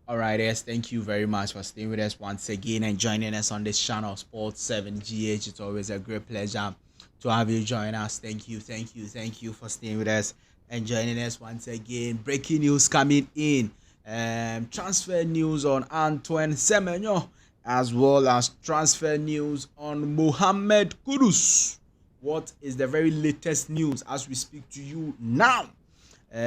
All right, yes, thank you very much for staying with us once again and joining us on this channel, Sports 7 GH. It's always a great pleasure to have you join us. Thank you for staying with us and joining us once again. Breaking news coming in. Transfer news on Antoine Semenyo, as well as transfer news on Mohammed Kudus. What is the very latest news as we speak to you now?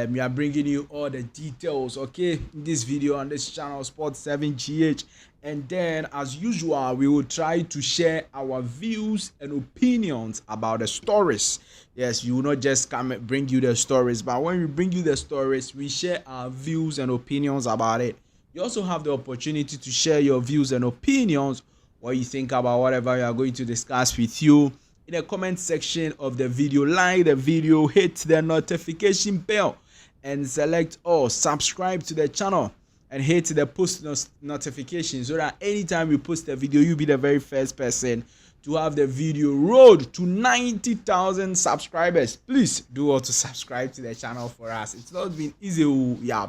We are bringing you all the details, okay, in this video on this channel, Sports 7 GH. And then, as usual, we will try to share our views and opinions about the stories. Yes, you will not just come and bring you the stories, but when we bring you the stories, we share our views and opinions about it. You also have the opportunity to share your views and opinions, what you think about whatever we are going to discuss with you in the comment section of the video. Like the video, hit the notification bell and select all, subscribe to the channel and hit the post notification so that anytime we post a video, you'll be the very first person to have the video road to 90,000 subscribers. Please do also subscribe to the channel for us. It's not been easy, yeah,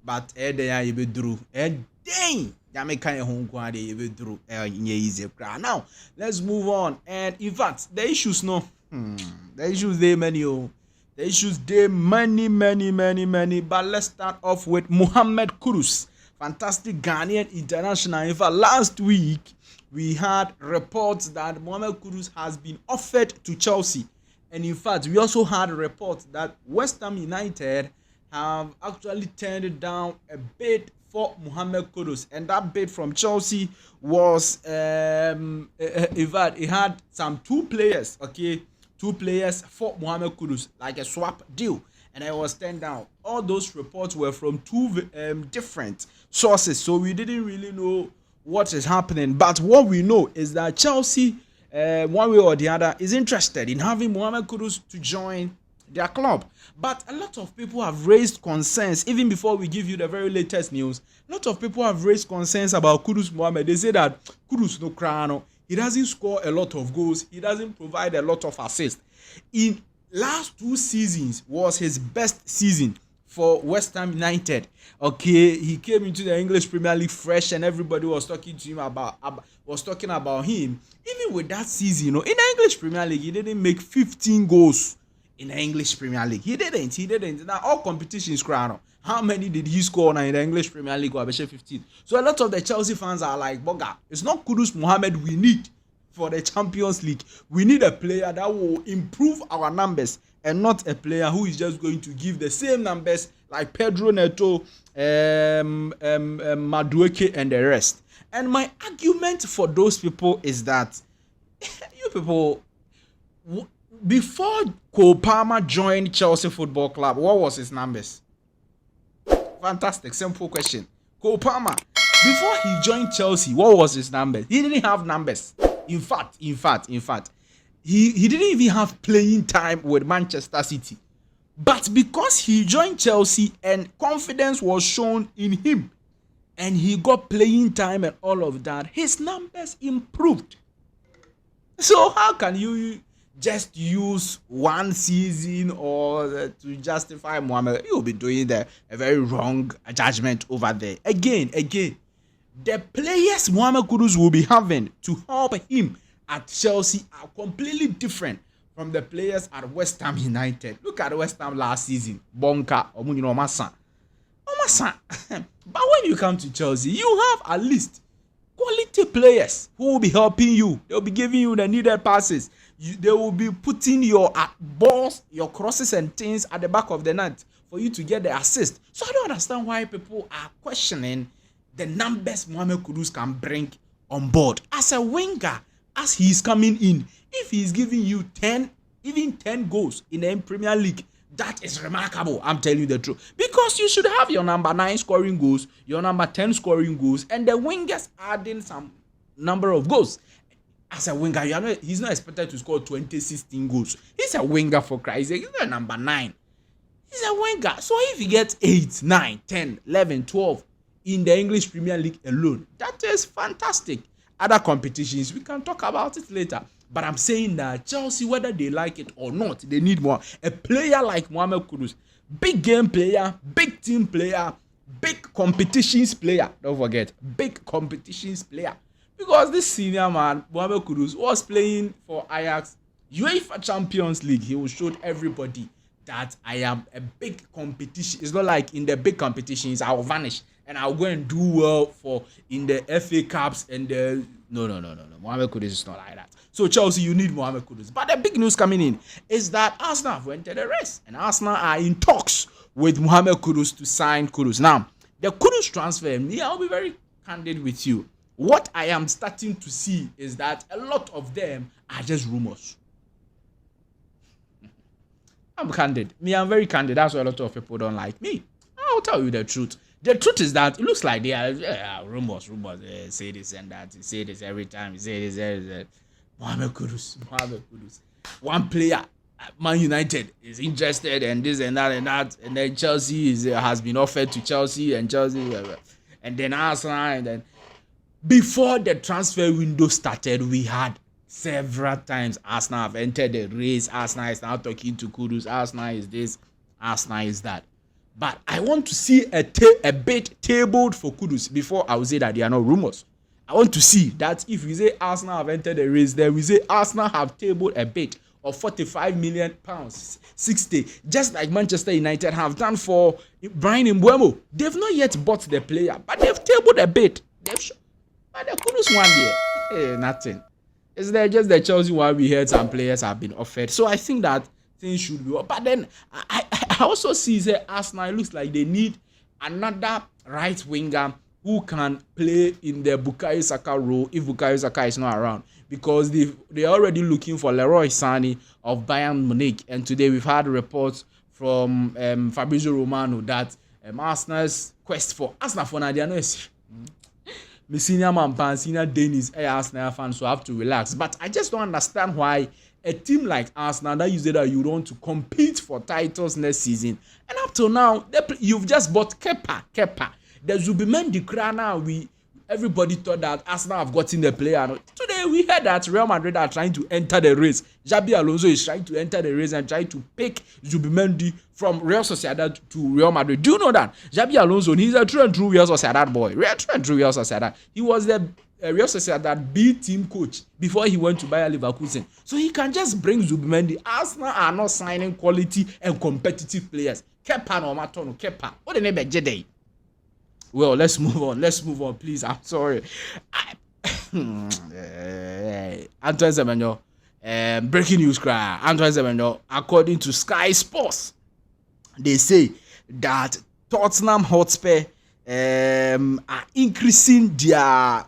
but you be through dang. Now, let's move on. And in fact, the issues the issues they many. The issues they many. But let's start off with Mohammed Kudus, fantastic Ghanaian international. In fact, last week we had reports that Mohammed Kudus has been offered to Chelsea, and in fact, we also had reports that West Ham United have actually turned down a bid for Mohammed Kudus, and that bid from Chelsea was in fact, it had some two players for Mohammed Kudus, like a swap deal, and it was turned down. All those reports were from two different sources, so we didn't really know what is happening. But what we know is that Chelsea, one way or the other, is interested in having Mohammed Kudus to join their club. But a lot of people have raised concerns. Even before we give you the very latest news, a lot of people have raised concerns about Kudus Mohammed. They say that Kudus no crano, he doesn't score a lot of goals, he doesn't provide a lot of assists. In last two seasons was his best season for West Ham United. Okay, he came into the English Premier League fresh, and everybody was talking to him about him. Even with that season, in the English Premier League, he didn't make 15 goals. In the English Premier League, he didn't. Now all competitions, crown. How many did he score now in the English Premier League? 15. So a lot of the Chelsea fans are like, "Boga, it's not Kudus Mohammed we need for the Champions League. We need a player that will improve our numbers, and not a player who is just going to give the same numbers like Pedro Neto, Madueke, and the rest." And my argument for those people is that you people. Before Cole Palmer joined Chelsea Football Club, what was his numbers? Fantastic, simple question. Cole Palmer, before he joined Chelsea, what was his numbers? He didn't have numbers. In fact, he didn't even have playing time with Manchester City. But because he joined Chelsea and confidence was shown in him, and he got playing time and all of that, his numbers improved. So how can you just use one season or to justify Mohammed? You'll be doing a very wrong judgment over there. Again, the players Mohammed Kudus will be having to help him at Chelsea are completely different from the players at West Ham United. Look at West Ham last season. Bonka, Omasa. But when you come to Chelsea, you have at least quality players who will be helping you. They'll be giving you the needed passes. They will be putting your balls, your crosses and things at the back of the net for you to get the assist. So I don't understand why people are questioning the numbers Mohammed Kudus can bring on board. As a winger, as he's coming in, if he's giving you 10 goals in the Premier League, that is remarkable. I'm telling you the truth. Because you should have your number 9 scoring goals, your number 10 scoring goals, and the wingers adding some number of goals. As a winger, he's not expected to score 16 goals. He's a winger, for Christ's sake. He's not number 9. He's a winger. So if he gets 8, 9, 10, 11, 12 in the English Premier League alone, that is fantastic. Other competitions, we can talk about it later. But I'm saying that Chelsea, whether they like it or not, they need more. A player like Mohammed Kudus, big game player, big team player, big competitions player. Don't forget, big competitions player. Because this senior man, Mohammed Kudus, was playing for Ajax, UEFA Champions League. He showed everybody that I am a big competition. It's not like in the big competitions I'll vanish and I'll go and do well for in the FA Cups and the no. Mohammed Kudus is not like that. So Chelsea, you need Mohammed Kudus. But the big news coming in is that Arsenal have entered the race and Arsenal are in talks with Mohammed Kudus to sign Kurus. Now, the Kurus transfer, I'll be very candid with you. What I am starting to see is that a lot of them are just rumors. I'm candid. I'm very candid. That's why a lot of people don't like me. I'll tell you the truth. The truth is that it looks like they are rumors. Say this and that. Say this every time. Say this. Mohammed Kudus. One player, Man United, is interested and this and that. And then Chelsea has been offered to Chelsea and then Arsenal. And then before the transfer window started, we had several times Arsenal have entered the race. Arsenal is now talking to Kurus. Arsenal is this. Arsenal is that. But I want to see a bit tabled for Kurus before I will say that they are not rumors. I want to see that if we say Arsenal have entered the race, then we say Arsenal have tabled a bit of £45 million, 60, just like Manchester United have done for Brian Mbeumo. They've not yet bought the player, but they've tabled a bit. But the Kurus one there, nothing. It's there just the Chelsea one we heard some players have been offered. So I think that things should be. But then I also see that Arsenal, it looks like they need another right winger who can play in the Bukayo Saka role if Bukayo Saka is not around. Because they're already looking for Leroy Sané of Bayern Munich. And today we've had reports from Fabrizio Romano that Arsenal's quest for Arsenal for Nadia Noes. My senior man, senior Dennis, Arsenal fans, so have to relax. But I just don't understand why a team like Arsenal that you say that you want to compete for titles next season, and up till now, you've just bought Kepa. The Zubimendi Krana, everybody thought that Arsenal have gotten the player. Today we heard that Real Madrid are trying to enter the race. Xabi Alonso is trying to enter the race and trying to pick Zubimendi from Real Sociedad to Real Madrid. Do you know that? Xabi Alonso, he's a true and true Real Sociedad boy. True Real Sociedad. He was the Real Sociedad B team coach before he went to Bayer Leverkusen. So he can just bring Zubimendi. Arsenal are not signing quality and competitive players. Kepa no Matono, Kepa. What the name of Jedi? Well, let's move on, please. I'm sorry. Antoine Semenyo, breaking news cry. Antoine Semenyo, according to Sky Sports, they say that Tottenham Hotspur are increasing their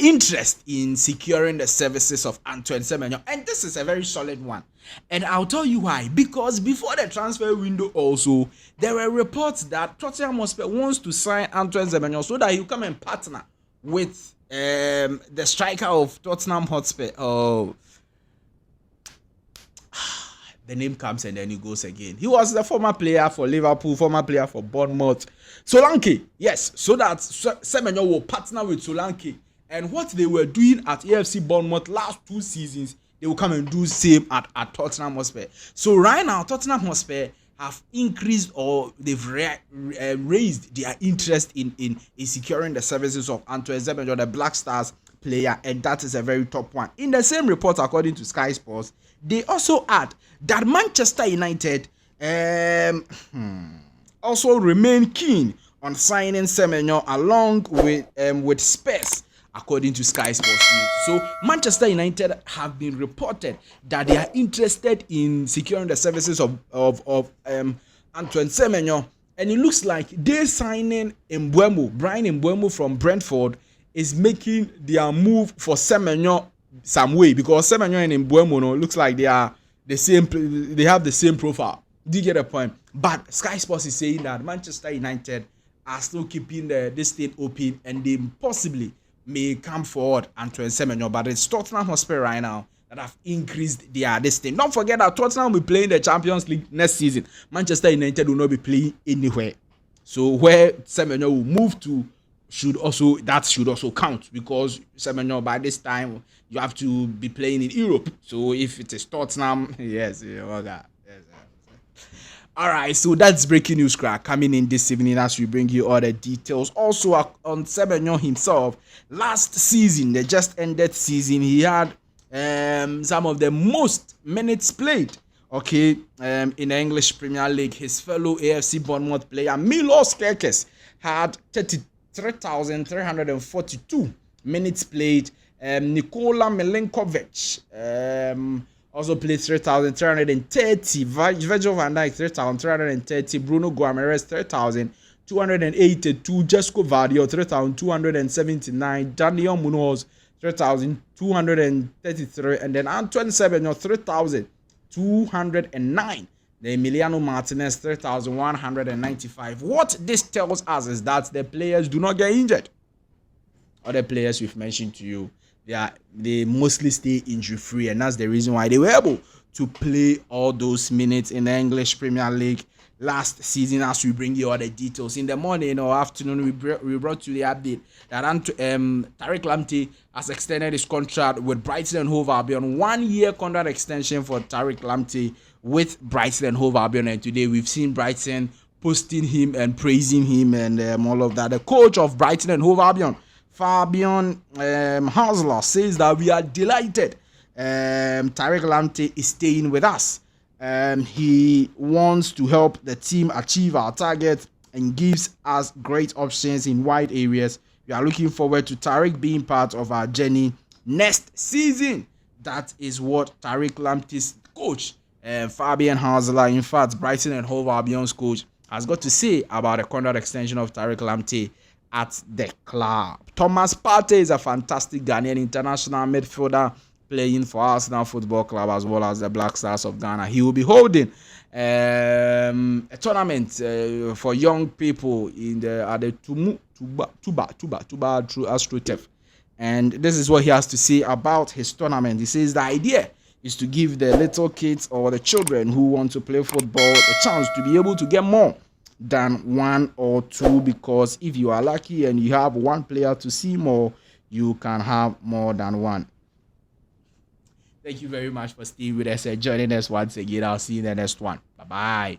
interest in securing the services of Antoine Semenyo, and this is a very solid one. And I'll tell you why. Because before the transfer window also, there were reports that Tottenham Hotspur wants to sign Antoine Semenyo so that he'll come and partner with the striker of Tottenham Hotspur. Oh, the name comes and then he goes again. He was the former player for Liverpool, former player for Bournemouth. Solanke, yes, so that Semenyo will partner with Solanke. And what they were doing at AFC Bournemouth last 2 seasons, they will come and do the same at Tottenham Hotspur. So right now, Tottenham Hotspur have increased or they've raised their interest in securing the services of Antoine Semenyo, the Black Stars player, and that is a very top one. In the same report, according to Sky Sports, they also add that Manchester United also remain keen on signing Semenyo along with Spurs, according to Sky Sports News. So Manchester United have been reported that they are interested in securing the services of Antoine Semenyo, and it looks like they signing Brian Mbeumo from Brentford is making their move for Semenyo some way, because Semenyo and Mbeumo looks like they are the same. They have the same profile. Do you get a point? But Sky Sports is saying that Manchester United are still keeping this thing open, and they possibly may come forward Antoine Semenyo, but it's Tottenham Hotspur right now that have increased their this thing. Don't forget that Tottenham will be playing the Champions League next season. Manchester United will not be playing anywhere. So where Semenyo will move to should also count, because Semenyo by this time you have to be playing in Europe. So if it is Tottenham, yes. All right, so that's breaking news crack coming in this evening as we bring you all the details. Also on Semenyo himself, last season, the just ended season, he had some of the most minutes played, okay, in the English Premier League. His fellow AFC Bournemouth player Milos Kerkez had 33,342 minutes played. Nikola Milinkovic also played 3,330. Virgil van Dijk 3,330. Bruno Guimaraes 3,282. Jesco Vardio 3,279. Daniel Munoz 3,233. And then Antoine Semenyo 3,209. The Emiliano Martinez 3,195. What this tells us is that the players do not get injured. Other players we've mentioned to you, they mostly stay injury free, and that's the reason why they were able to play all those minutes in the English Premier League last season. As we bring you all the details in the morning or afternoon, we brought you the update that Tarik Lamptey has extended his contract with Brighton and Hove Albion. 1 year contract extension for Tariq Lamptey with Brighton and Hove Albion, and today we've seen Brighton posting him and praising him and all of that. The coach of Brighton and Hove Albion, Fabian Hasler, says that we are delighted Tarik Lamptey is staying with us. He wants to help the team achieve our target and gives us great options in wide areas. We are looking forward to Tarik being part of our journey next season. That is what Tarik Lamptey's coach, Fabian Hasler, in fact, Brighton and Hove Albion's coach, has got to say about the contract extension of Tarik Lamptey at the club. Thomas Partey is a fantastic Ghanaian international midfielder playing for Arsenal Football Club as well as the Black Stars of Ghana. He will be holding a tournament for young people at the Tuba through AstroTurf. And this is what he has to say about his tournament. He says the idea is to give the little kids or the children who want to play football a chance to be able to get more than one or two, because if you are lucky and you have one player to see more, you can have more than one. Thank you very much for staying with us and joining us once again. I'll see you in the next one. Bye-bye.